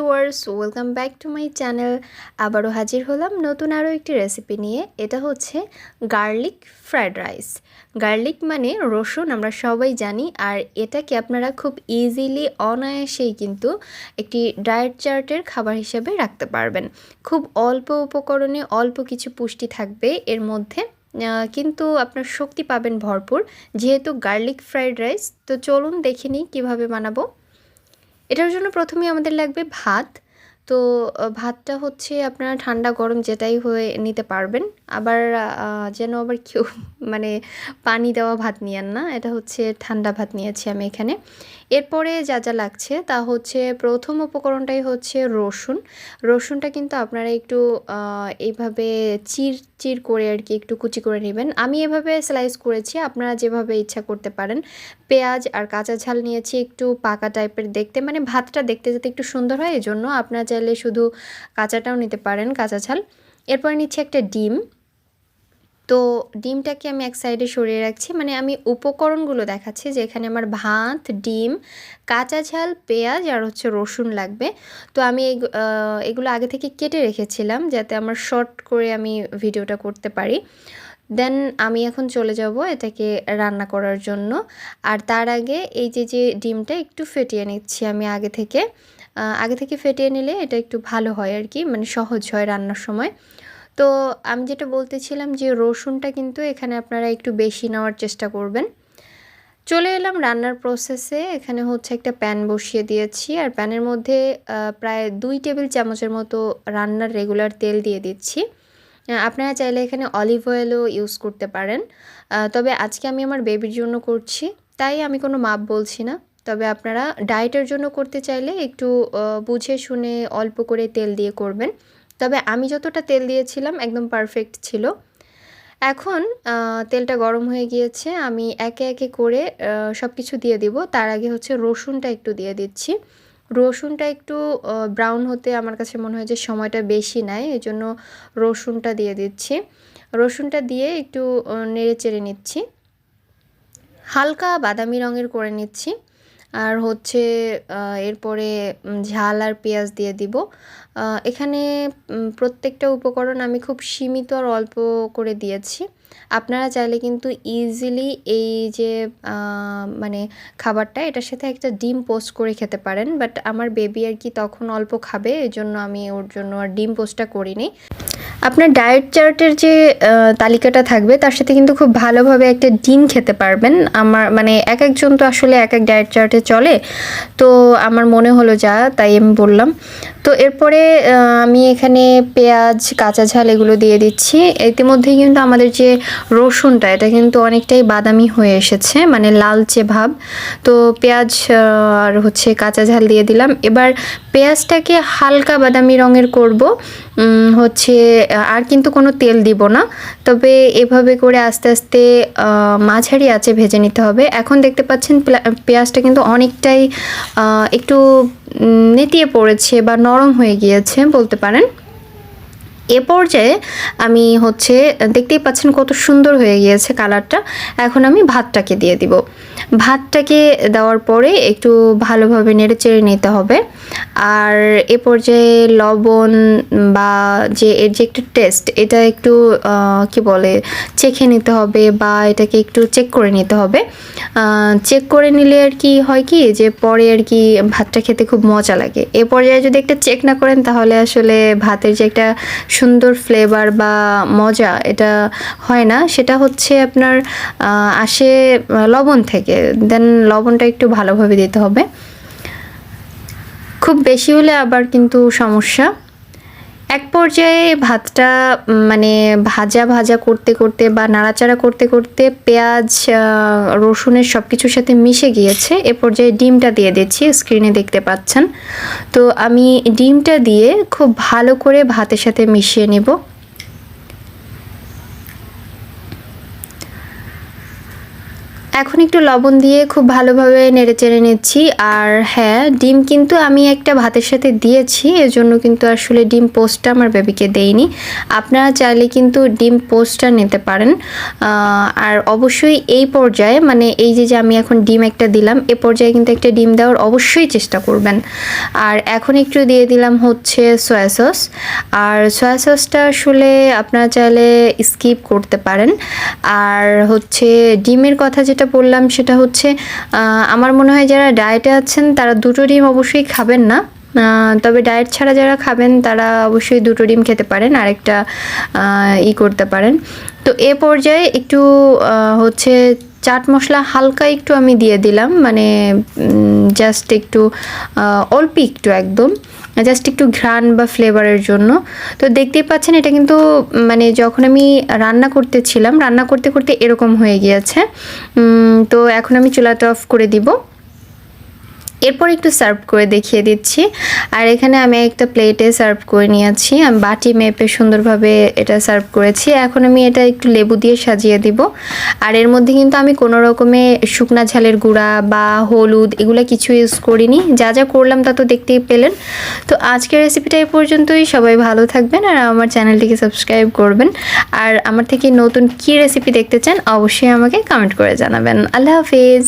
Viewers, welcome back to my channel. আবারও হাজির হলাম নতুন আরও একটি রেসিপি নিয়ে। এটা হচ্ছে গার্লিক ফ্রায়েড রাইস। গার্লিক মানে রসুন, আমরা সবাই জানি। আর এটাকে আপনারা খুব ইজিলি অনায়াসেই কিন্তু একটি ডায়েট চার্টের খাবার হিসেবে রাখতে পারবেন। খুব অল্প উপকরণে অল্প কিছু পুষ্টি থাকবে এর মধ্যে, কিন্তু আপনার শক্তি পাবেন ভরপুর, যেহেতু গার্লিক ফ্রায়েড রাইস। তো চলুন দেখে নিই কীভাবে বানাবো। এটার জন্য প্রথমেই আমাদের লাগবে ভাত। তো ভাতটা হচ্ছে আপনারা ঠান্ডা গরম যেটাই হয়ে নিতে পারবেন। আবার যেন আবার কেউ মানে পানি দেওয়া ভাত নিয়েন না, এটা হচ্ছে ঠান্ডা ভাত নিয়েছি আমি এখানে। এরপরে যা যা লাগছে তা হচ্ছে, প্রথম উপকরণটাই হচ্ছে রসুন। রসুনটা কিন্তু আপনারা একটু এইভাবে চির চির করে আর কি একটু কুচি করে নেবেন। আমি এভাবে স্লাইস করেছি, আপনারা যেভাবে ইচ্ছা করতে পারেন। পেঁয়াজ আর কাঁচা ঝাল নিয়েছি একটু পাকা টাইপের দেখতে, মানে ভাতটা দেখতে যাতে একটু সুন্দর হয়, এই জন্য আপনারা চাইলে শুধু কাঁচাটাও নিতে পারেন, কাঁচা ঝাল। এরপর নিচ্ছি একটা ডিম। তো ডিমটাকে আমি এক সাইডে সরিয়ে রাখছি, মানে আমি উপকরণগুলো দেখাচ্ছি যে এখানে আমার ভাত, ডিম, কাঁচা ঝাল, পেঁয়াজ আর হচ্ছে রসুন লাগবে। তো আমি এগুলো আগে থেকে কেটে রেখেছিলাম যাতে আমার শর্ট করে আমি ভিডিওটা করতে পারি। দেন আমি এখন চলে যাব এটাকে রান্না করার জন্য। আর তার আগে এই যে ডিমটা একটু ফেটিয়ে নিচ্ছি আমি আগে থেকে ফেটিয়ে নিলে এটা একটু ভালো হয় আর কি, মানে সহজ হয় রান্নার সময়। তো আমি যেটা বলতেছিলাম যে রসুনটা কিন্তু এখানে আপনারা একটু বেশি নেওয়ার চেষ্টা করবেন। চলে এলাম রান্নার প্রসেসে। এখানে হচ্ছে একটা প্যান বসিয়ে দিয়েছি, আর প্যানের মধ্যে প্রায় 2 টেবিল চামচের মতো রান্নার রেগুলার তেল দিয়ে দিচ্ছি। আপনারা চাইলে এখানে অলিভ অয়েলও ইউজ করতে পারেন, তবে আজকে আমি আমার বেবির জন্য করছি, তাই আমি কোনো মাপ বলছি না। তবে আপনারা ডায়েটের জন্য করতে চাইলে একটু বুঝে শুনে অল্প করে তেল দিয়ে করবেন। তবে আমি যতটা তেল দিয়েছিলাম একদম পারফেক্ট ছিল। এখন তেলটা গরম হয়ে গিয়েছে, আমি একে একে করে সব কিছু দিয়ে দিব। তার আগে হচ্ছে রসুনটা একটু দিয়ে দিচ্ছি। রসুনটা একটু ব্রাউন হতে আমার কাছে মনে হয় যে সময়টা বেশি নেয়, এই জন্য রসুনটা দিয়ে দিচ্ছি। রসুনটা দিয়ে একটু নেড়ে চেড়ে নিচ্ছি, হালকা বাদামি রঙের করে নিচ্ছি। আর হচ্ছে এরপরে ঝাল আর পেঁয়াজ দিয়ে দিব। এখানে প্রত্যেকটা উপকরণ আমি খুব সীমিত আর অল্প করে দিয়েছি। আপনারা চাইলে কিন্তু ইজিলি এই যে মানে খাবারটা, এটার সাথে একটা ডিম পোস্ট করে খেতে পারেন, বাট আমার বেবি আর কি তখন অল্প খাবে, এই জন্য আমি ওর জন্য আর ডিম পোস্টটা করিনি। আপনার ডায়েট চার্টের যে তালিকাটা থাকবে তার সাথে কিন্তু খুব ভালোভাবে একটা ডিম খেতে পারবেন। আমার মানে এক একজন তো আসলে এক এক ডায়েট চার্টে চলে, তো আমার মনে হলো যা তাই আমি বললাম। তো এরপরে আমি এখানে পেঁয়াজ, কাঁচা ঝাল এগুলো দিয়ে দিচ্ছি। ইতিমধ্যেই কিন্তু আমাদের যে রসুনটা এটা কিন্তু অনেকটাই বাদামি হয়ে এসেছে, মানে লালচে ভাব। তো পেঁয়াজ আর হচ্ছে কাঁচা ঝাল দিয়ে দিলাম। এবার পেঁয়াজটাকে হালকা বাদামি রঙের করব, হচ্ছে আর কিন্তু কোনো তেল দিব না। তবে এভাবে করে আস্তে আস্তে মাঝারি আঁচে ভেজে নিতে হবে। এখন দেখতে পাচ্ছেন পেঁয়াজটা কিন্তু অনেকটাই একটু নেতিয়ে পড়েছে বা নরম হয়ে গিয়েছে বলতে পারেন। এ পর্যায়ে আমি হচ্ছে দেখতেই পাচ্ছেন কত সুন্দর হয়ে গিয়েছে কালারটা। এখন আমি ভাতটাকে দিয়ে দিব। ভাতটাকে দেওয়ার পরে একটু ভালোভাবে নেড়েচেড়ে নিতে হবে। আর এ পর্যায়ে লবণ বা যে এর যে একটা টেস্ট, এটা একটু কি বলে চেখে নিতে হবে, বা এটাকে একটু চেক করে নিতে হবে। চেক করে নিলে আর কি হয় কি যে পরে আর কি ভাতটা খেতে খুব মজা লাগে। এ পর্যায়ে যদি একটা চেক না করেন তাহলে আসলে ভাতের যে একটা সুন্দর ফ্লেভার বা মজা এটা হয় না, সেটা হচ্ছে আপনার আসে লবণ থেকে। দেন লবণটা একটু ভালোভাবে দিতে হবে, খুব বেশি হলে আবার কিন্তু সমস্যা। এক পর্যায়ে ভাতটা মানে ভাজা ভাজা করতে করতে বা নাড়াচাড়া করতে করতে পেঁয়াজ রসুনের সব কিছুর সাথে মিশে গিয়েছে। এ পর্যায়ে ডিমটা দিয়ে দিচ্ছি, স্ক্রিনে দেখতে পাচ্ছেন। তো আমি ডিমটা দিয়ে খুব ভালো করে ভাতের সাথে মিশিয়ে নেব। এখন একটু লবণ দিয়ে খুব ভালোভাবে নেড়েচেড়ে নিচ্ছি। আর হ্যাঁ, ডিম কিন্তু আমি একটা ভাতের সাথে দিয়েছি, এজন্য কিন্তু আসলে ডিম পোস্টটা আমার বেবিকে দেইনি। আপনারা চাইলে কিন্তু ডিম পোস্টটা নিতে পারেন। আর অবশ্যই এই পর্যায়ে মানে এই যে আমি এখন ডিম একটা দিলাম, এ পর্যায়ে কিন্তু একটা ডিম দেওয়ার অবশ্যই চেষ্টা করবেন। আর এখন একটু দিয়ে দিলাম হচ্ছে সয়া সস। আর সয়া সসটা আসলে আপনারা চাইলে স্কিপ করতে পারেন। আর হচ্ছে ডিমের কথা যেটা বললাম সেটা হচ্ছে আমার মনে হয় যারা ডায়েটে আছেন তারা 2টো ডিম অবশ্যই খাবেন না। তবে ডায়েট ছাড়া যারা খাবেন তারা অবশ্যই 2টো ডিম খেতে পারেন, আরেকটা করতে পারেন। তো এ পর্যায়ে একটু হচ্ছে চাট মশলা হালকা একটু আমি দিয়ে দিলাম, মানে জাস্ট একটু অল্প একটু, একদম জাস্ট একটু ঘ্রাণ বা ফ্লেভারের জন্য। তো দেখতেই পাচ্ছেন এটা কিন্তু মানে যখন আমি রান্না করতেছিলাম, রান্না করতে করতে এরকম হয়ে গিয়েছে। তো এখন আমি চুলাটা অফ করে দিব। এরপর একটু সার্ভ করে দেখিয়ে দিচ্ছি। আর এখানে আমি একটা প্লেটে সার্ভ করে নিয়েছি, আমি বাটি মেপে সুন্দরভাবে এটা সার্ভ করেছি। এখন আমি এটা একটু লেবু দিয়ে সাজিয়ে দিব। আর এর মধ্যে কিন্তু আমি কোনো রকমে শুকনা ঝালের গুঁড়া বা হলুদ এগুলো কিছু ইউজ করিনি, যা যা করলাম তা তো দেখতেই পেলেন। তো আজকের রেসিপিটা এই পর্যন্তই। সবাই ভালো থাকবেন আর আমার চ্যানেলটিকে সাবস্ক্রাইব করবেন। আর আমার থেকে নতুন কী রেসিপি দেখতে চান অবশ্যই আমাকে কমেন্ট করে জানাবেন। আল্লাহ হাফিজ।